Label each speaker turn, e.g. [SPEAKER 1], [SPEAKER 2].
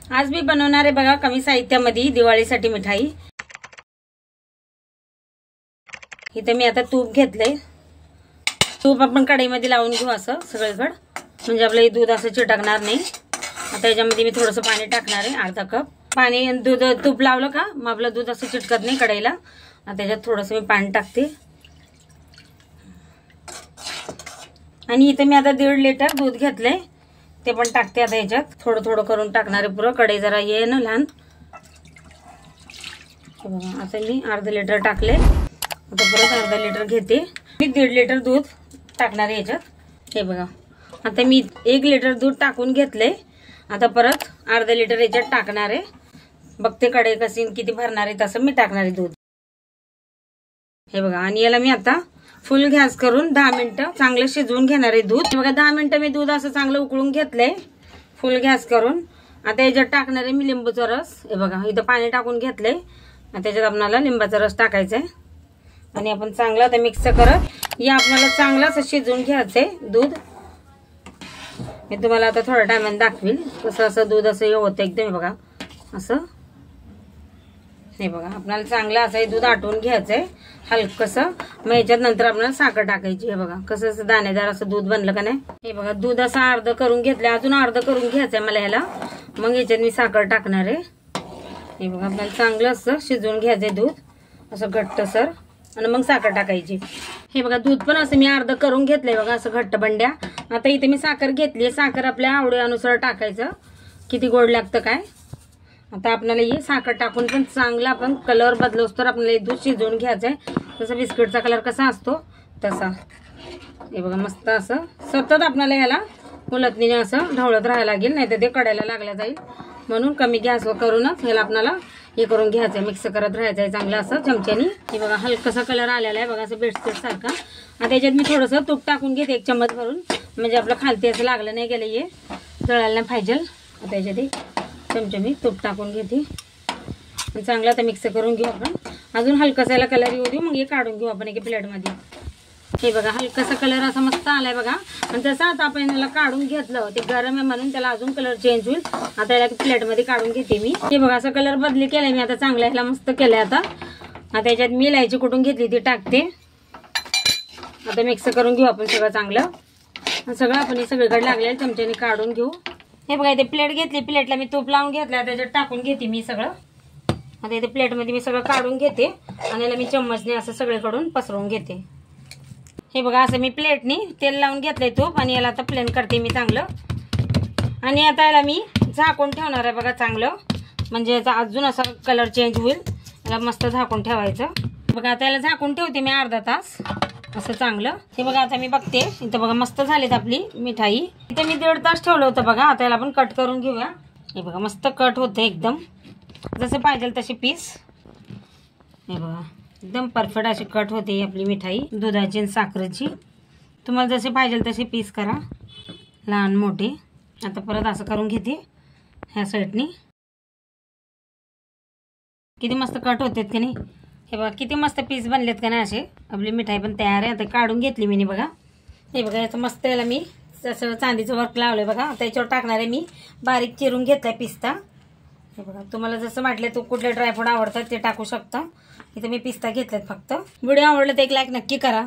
[SPEAKER 1] आज मी बनवणार आहे बघा कमी साहित्यामध्ये दिवाळीसाठी मिठाई। इथे मी आता तूप घेतलंय। तूप आपण कढईमध्ये लावून घेऊ असं सगळीकडे, म्हणजे आपलं दूध असं चिटकणार नाही। आता याच्यामध्ये मी थोडंसं पाणी टाकणार आहे, अर्धा कप पाणी। दूध तूप लावलं का मग आपलं दूध असं चिटकत नाही कढईला। आता त्याच्यात थोडंसं मी पाणी टाकते आणि इथे मी आता 1.5 लिटर दूध घेतलंय ते पण टाकते। आता याच्यात थोडं थोडं करून टाकणार आहे पुरं, कढई जरा ये ना लहान। बघा आता मी अर्धा लिटर टाकले, आता परत अर्धा लिटर घेते। मी 1.5 लिटर दूध टाकणार आहे याच्यात। हे बघा आता मी 1 लिटर दूध टाकून घेतले, आता परत अर्धा लिटर याच्यात टाकणार आहे। बघते कढई कशी किती भरणार आहे तसं मी टाकणार आहे दूध। हे बघा आणि याला मी आता फुल गॅस करून 10 मिनिटं चांगलं शिजवून घेणार आहे दूध। बघा 10 मिनिटं मी दूध असं चांगलं उकळून घेतलंय फुल गॅस करून। आता याच्यात टाकणार आहे मी लिंबूचा रस। हे बघा इथं पाणी टाकून घेतलंय, आता त्याच्यात आपल्याला लिंबाचा रस टाकायचा आहे आणि आपण चांगलं आता मिक्स करत या आपल्याला चांगलं असं शिजवून घ्यायचंय दूध। मी तुम्हाला आता थोड्या टायमाने दाखवील कसं असं दूध असं होतं एकदम बघा असं। हे बघा आपल्याला चांगलं असं दूध आटवून घ्यायचंय हलकसं। मग याच्यात नंतर आपल्याला साखर टाकायची। हे बघा कसं असं दाणेदार असं दूध बनलं का नाही। हे बघा दूध असं अर्ध करून घेतलंय, अजून अर्ध करून घ्यायचंय मला ह्याला। मग याच्यात मी साखर टाकणार आहे। हे बघा आपल्याला चांगलं असं शिजवून घ्यायचंय दूध असं घट्टसर आणि मग साखर टाकायची। हे बघा दूध पण असं मी अर्ध करून घेतलंय बघा असं घट्ट बंड्या। आता इथे मी साखर घेतली, साखर आपल्या आवडीनुसार टाकायचं किती गोड लागतं काय। आता आपल्याला हे साखर टाकून पण चांगला आपण कलर बदलवतो तर आपल्याला दूध शिजवून घ्यायचंय। जसं बिस्किटचा कलर कसा असतो तसा। हे बघा मस्त असं सतत आपल्याला ह्याला उलटणीने असं ढवळत राहायला लागेल, नाही तर ते कढायला लागला जाईल। म्हणून कमी गॅसवर करूनच ह्याला आपल्याला हे करून घ्यायचंय, मिक्स करत राहायचंय चांगलं असं चमच्यानी। हे बघा हलकासा कलर आलेला आहे बघा असं बिस्किट सारखा। आता याच्यात मी थोडंसं तूप टाकून घेते 1 चम्मच भरून, म्हणजे आपलं खालती असं लागलं नाही गेलं हे जळायला नाही पाहिजे। आता याच्यात चमचा मी तूप टाकून घेते आणि चांगलं आता मिक्स करून घेऊ आपण। अजून हलकासाला कलर येऊ देऊ, मग हे काढून घेऊ आपण एका प्लेटमध्ये। हे बघा हलकासा कलर असा मस्त आलाय बघा। आणि तसं आता आपण याला काढून घेतलं, ते गरम आहे म्हणून त्याला अजून कलर चेंज होईल। आता याला प्लेटमध्ये काढून घेते मी। हे बघा असं कलर बदली केलाय मी आता चांगला, ह्याला मस्त केलंय। आता याच्यात मी इलायची कुटून घेतली ती टाकते। आता मिक्स करून घेऊ आपण सगळं चांगलं। सगळं आपण हे सगळीकडे लागलेलं चमच्याने काढून घेऊ। हे बघा इथे प्लेट घेतली, प्लेटला मी तूप लावून घेतलं, त्याच्यात टाकून घेते मी सगळं। आता इथे प्लेटमध्ये मी सगळं काढून घेते आणि याला मी चम्मचने असं सगळीकडून पसरवून घेते। हे बघा असं मी प्लेटनी तेल लावून घेतलंय तूप आणि याला आता प्लेन करते मी चांगलं। आणि आता याला मी झाकून ठेवणार आहे बघा चांगलं, म्हणजे याचा अजून असा कलर चेंज होईल। याला मस्त झाकून ठेवायचं बघा। आता याला झाकून ठेवते मी अर्धा तास असं चांगलं। हे बघा आता मी बघते इथं बघा मस्त झालीत आपली मिठाई। इथे मी 1.5 तास ठेवलं होतं बघा। आता याला आपण कट करून घेऊया। हे बघा मस्त कट होतं एकदम जसे पाहिजे तसे पीस। हे बघा एकदम परफेक्ट अशी कट होते आपली मिठाई दुधाची आणि साखरेची। तुम्हाला जसे पाहिजे तसे पीस करा, लहान मोठे। आता परत असं करून घेते ह्या साईडनी। किती मस्त कट होतात की नाही। हे बघा किती मस्त पीस बनलेत का नाही असे। आपली मिठाई पण तयार आहे। आता काढून घेतली मी बघा। हे बघा याचं मस्त याला मी जसं चांदीचं वर्क लावलंय बघा। आता याच्यावर टाकणार आहे मी बारीक चिरून घेतलाय पिस्ता। हे बघा तुम्हाला जसं वाटलं तो कुठले ड्रायफ्रूट आवडतात ते टाकू शकता। इथे मी पिस्ता घेतलेत फक्त। व्हिडिओ आवडला तर एक लाईक नक्की करा।